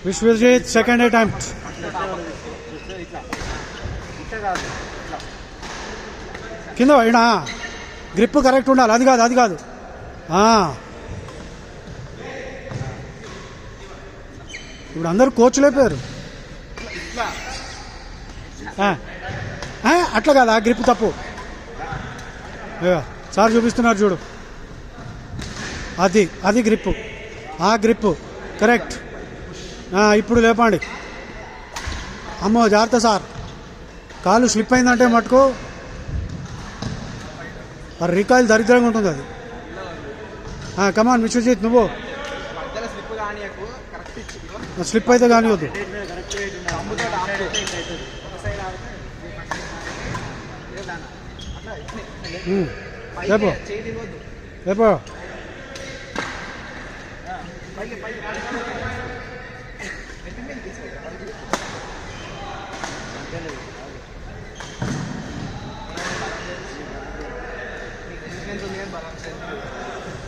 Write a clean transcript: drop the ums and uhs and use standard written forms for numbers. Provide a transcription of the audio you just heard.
Vishwajit second attempt. కింద అయినా grip correct ఉండాలి. అది కాదు, అది కాదు. ఇప్పుడు అందరు కోచ్లు అయిపోయారు. అట్లా కాదు, ఆ గ్రిప్ తప్పు. సార్ చూపిస్తున్నారు చూడు, అది అది గ్రిప్పు, ఆ గ్రిప్పు కరెక్ట్. ఇప్పుడు లేపండి. అమ్మో జాగ్రత్త సార్, కాలు స్లిప్ అయిందంటే మటుకు రికాయిల్ దరిద్రంగా ఉంటుంది అది. కమాన్ విశ్వజిత్, నువ్వు స్లిప్ అయితే కానివద్దు. రేపు రేపు